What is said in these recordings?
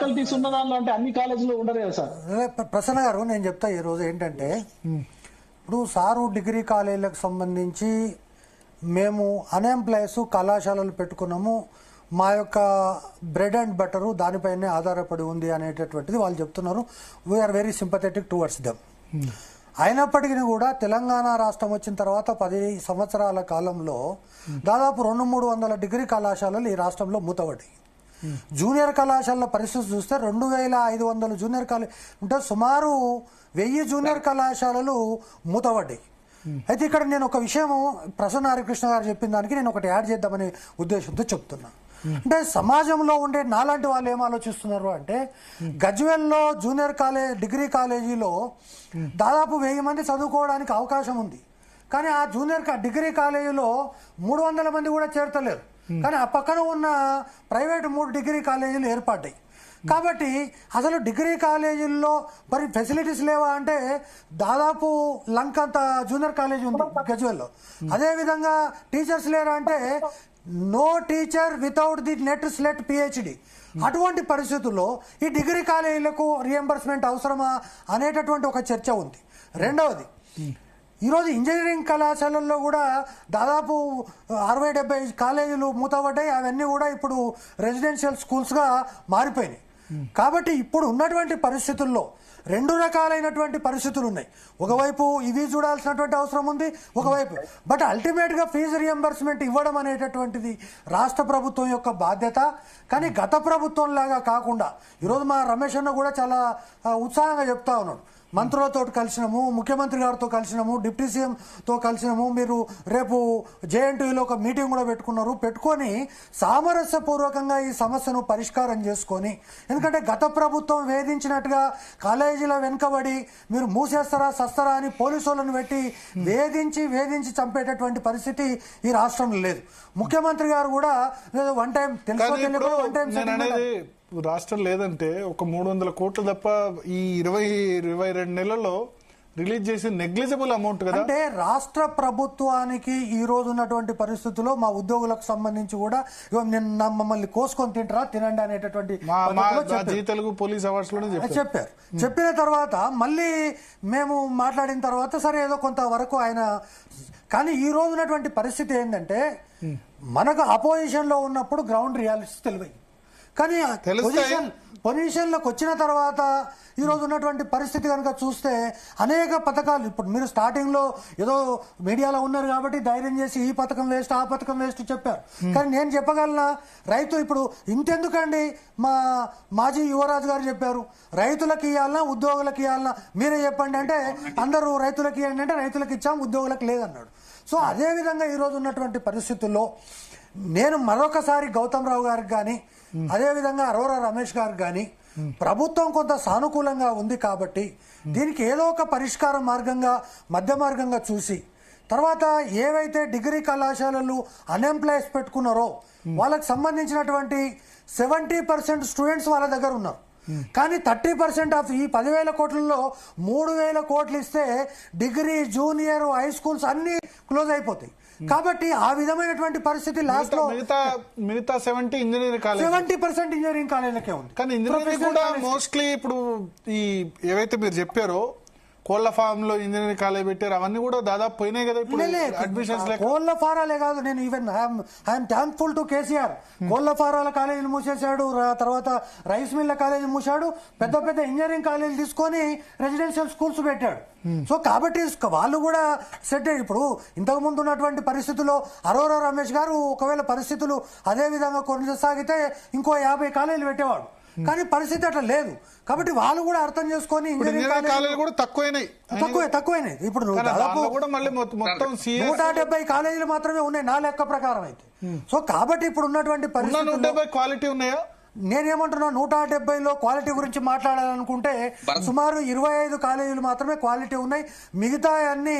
Faculties ఉన్న దానిలో అంటే అన్ని కాలేజీలో ఉండరు కదా సార్. ప్రసన్న గారు నేను చెప్తా ఈ రోజు ఏంటంటే ఇప్పుడు సారు డిగ్రీ కాలేజీలకు సంబంధించి మేము అన్ఎంప్లాయీస్ కళాశాలలు పెట్టుకున్నాము, మా యొక్క బ్రెడ్ అండ్ బటరు దానిపైనే ఆధారపడి ఉంది అనేటటువంటిది వాళ్ళు చెప్తున్నారు. We are very sympathetic towards them. అయినప్పటికీ కూడా తెలంగాణ రాష్ట్రం వచ్చిన తర్వాత 10 సంవత్సరాల కాలంలో దాదాపు 200-300 డిగ్రీ కళాశాలలు ఈ రాష్ట్రంలో మూతపడ్డాయి. జూనియర్ కళాశాలల పరిస్థితి చూస్తే 2500 జూనియర్ కాలేజ్ ఉంటే సుమారు 1000 జూనియర్ కళాశాలలు మూతపడ్డాయి. అయితే ఇక్కడ నేను ఒక విషయం ప్రసన్న హరికృష్ణ గారు చెప్పిన దానికి నేను ఒకటి యాడ్ చేద్దామనే ఉద్దేశంతో చెప్తున్నా. అంటే సమాజంలో ఉండే నాలాంటి వాళ్ళు ఏం ఆలోచిస్తున్నారు అంటే గజ్వేల్లో జూనియర్ కాలేజ్ డిగ్రీ కాలేజీలో దాదాపు 1000 మంది చదువుకోవడానికి అవకాశం ఉంది. కానీ ఆ జూనియర్ డిగ్రీ కాలేజీలో 300 మంది కూడా చేరతలేరు. కానీ ఆ పక్కన ఉన్న ప్రైవేట్ 3 డిగ్రీ కాలేజీలు ఏర్పడ్డాయి. కాబట్టి అసలు డిగ్రీ కాలేజీల్లో మరి ఫెసిలిటీస్ లేవా అంటే దాదాపు లంకంత జూనియర్ కాలేజీ ఉంది గజ్వేల్లో. అదేవిధంగా టీచర్స్ లేరా అంటే no teacher without the NET SLET PhD. అటువంటి పరిస్థితుల్లో ఈ డిగ్రీ కాలేజీలకు రియంబర్స్మెంట్ అవసరమా అనేటటువంటి ఒక చర్చ ఉంది. రెండవది, ఈరోజు ఇంజనీరింగ్ కళాశాలల్లో కూడా దాదాపు 60-70 కాలేజీలు మూతపడ్డాయి. అవన్నీ కూడా ఇప్పుడు రెసిడెన్షియల్ స్కూల్స్గా మారిపోయినాయి. కాబట్టి ఇప్పుడు ఉన్నటువంటి పరిస్థితుల్లో 2 రకాలైనటువంటి పరిస్థితులు ఉన్నాయి. ఒకవైపు ఇవి చూడాల్సినటువంటి అవసరం ఉంది, ఒకవైపు బట్ అల్టిమేట్గా ఫీజు రియంబర్స్మెంట్ ఇవ్వడం అనేటటువంటిది రాష్ట్ర ప్రభుత్వం యొక్క బాధ్యత. కానీ గత ప్రభుత్వం లాగా కాకుండా ఈరోజు మా రమేష్ అన్న కూడా చాలా ఉత్సాహంగా చెప్తా ఉన్నాడు. మంత్రులతో కలిసినాము, ముఖ్యమంత్రి గారితో కలిసినాము, డిప్యూటీ సీఎంతో కలిసినాము, మీరు రేపు జేఎన్టీయూలో ఒక మీటింగ్ కూడా పెట్టుకొని సామరస్యపూర్వకంగా ఈ సమస్యను పరిష్కారం చేసుకొని, ఎందుకంటే గత ప్రభుత్వం వేధించినట్టుగా కాలేజీల వెనుకబడి మీరు మూసేస్తారా సస్తారా అని పోలీసులను పెట్టి వేధించి చంపేటటువంటి పరిస్థితి ఈ రాష్ట్రంలో లేదు. ముఖ్యమంత్రి గారు కూడా వన్ టైం రాష్ట్రం లేదంటే ఒక 300 కోట్లు తప్ప ఈ 22 నెలల్లో రిలీజ్ చేసి నెగ్లిజిబుల్ అమౌంట్ కదా. అంటే రాష్ట్ర ప్రభుత్వానికి ఈ రోజు ఉన్నటువంటి పరిస్థితుల్లో మా ఉద్యోగులకు సంబంధించి కూడా మమ్మల్ని కోసుకొని తినండి అనేటటువంటి తెలుగు పోలీస్ అవార్డ్స్ లో చెప్పారు. చెప్పిన తర్వాత మళ్ళీ మేము మాట్లాడిన తర్వాత సరే ఏదో కొంతవరకు ఆయన, కానీ ఈ రోజు ఉన్నటువంటి పరిస్థితి ఏంటంటే మనకు అపోజిషన్ లో ఉన్నప్పుడు గ్రౌండ్ రియాలిటీస్ తెలివై, కానీ పొజిషన్లోకి వచ్చిన తర్వాత ఈ రోజు ఉన్నటువంటి పరిస్థితి కనుక చూస్తే అనేక పథకాలు, ఇప్పుడు మీరు స్టార్టింగ్ లో ఏదో మీడియాలో ఉన్నారు కాబట్టి ధైర్యం చేసి ఈ పథకం వేస్ట్ ఆ పథకం వేస్ట్ చెప్పారు. కానీ నేను చెప్పగలనా, రైతు ఇప్పుడు ఇంతెందుకండి, మా మాజీ యువరాజు గారు చెప్పారు రైతులకు ఇవ్వాలన్నా ఉద్యోగులకు ఇవ్వాలన్నా మీరే చెప్పండి అంటే అందరూ రైతులకు ఇవ్వండి అంటే రైతులకు ఇచ్చాం ఉద్యోగులకు లేదన్నాడు. సో అదేవిధంగా ఈ రోజు ఉన్నటువంటి పరిస్థితుల్లో నేను మరొకసారి గౌతమ్ రావు గారికి కానీ అదేవిధంగా అరోరా రమేష్ గారికి కానీ ప్రభుత్వం కొంత సానుకూలంగా ఉంది కాబట్టి దీనికి ఏదో ఒక పరిష్కార మార్గంగా మధ్య మార్గంగా చూసి తర్వాత ఏవైతే డిగ్రీ కళాశాలలు అన్ఎంప్లాయీస్ పెట్టుకున్నారో వాళ్ళకి సంబంధించినటువంటి 70% స్టూడెంట్స్ వాళ్ళ దగ్గర ఉన్నారు. కానీ 30% ఆఫ్ ఈ 10,000 కోట్లలో 3,000 కోట్లు ఇస్తే డిగ్రీ జూనియర్ హై స్కూల్స్ అన్ని క్లోజ్ అయిపోతాయి. కాబట్టి ఆ విధమైనటువంటి పరిస్థితి లాస్ట్ లో మిగతా 70% ఇంజనీరింగ్ కాలేజీలకే ఉంది. కానీ ఇంజనీరింగ్ కూడా మోస్ట్లీ ఇప్పుడు ఈ ఏవైతే మీరు చెప్పారో కోళ్ల ఫామ్ లో ఇంజనీరింగ్ కాలేజ్ పెట్టారు అవన్నీ కూడా దాదాపు పోయినాయి కదా. ఇప్పుడు అడ్మిషన్స్ కోళ్ల ఫారాలే కాదు, నేను even I'm thankful to KCR. కోళ్ల ఫారాల కాలేజీలు మూసేశాడు, తర్వాత రైస్ మిల్ల కాలేజీ మూసాడు, పెద్ద పెద్ద ఇంజనీరింగ్ కాలేజీ తీసుకొని రెసిడెన్షియల్ స్కూల్స్ పెట్టాడు. సో కాబట్టి వాళ్ళు కూడా సెట్. ఇప్పుడు ఇంతకు ముందు ఉన్నటువంటి పరిస్థితుల్లో అరోరా రమేష్ గారు ఒకవేళ పరిస్థితులు అదే విధంగా కొనసాగితే ఇంకో 50 కాలేజీలు పెట్టేవాడు. కానీ పరిస్థితి అట్లా లేదు. కాబట్టి వాళ్ళు కూడా అర్థం చేసుకొని ఇంజనీరింగ్ కాలేజీలు కూడా తక్కువైనాయి. ఇప్పుడు దాదాపు 170 కాలేజీలు మాత్రమే ఉన్నాయి నా లెక్క ప్రకారం అయితే. సో కాబట్టి ఇప్పుడు ఉన్నటువంటి పరిస్థితుల్లో క్వాలిటీ ఉన్నాయా? నేనేమంటున్నా 170లో క్వాలిటీ గురించి మాట్లాడాలనుకుంటే సుమారు 25 కాలేజీలు మాత్రమే క్వాలిటీ ఉన్నాయి. మిగతా అన్ని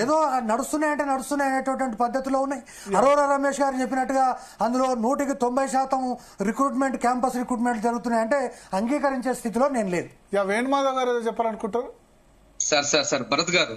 ఏదో నడుస్తున్నాయంటే నడుస్తున్నాయి అనేటటువంటి పద్ధతిలో ఉన్నాయి. అరోరా రమేష్ గారు చెప్పినట్టుగా అందులో 100% రిక్రూట్మెంట్ క్యాంపస్ రిక్రూట్మెంట్ జరుగుతున్నాయంటే అంగీకరించే స్థితిలో నేను లేదు. వేణుమాధవ్ గారు చెప్పాలనుకుంటారు. సార్ భరత్ గారు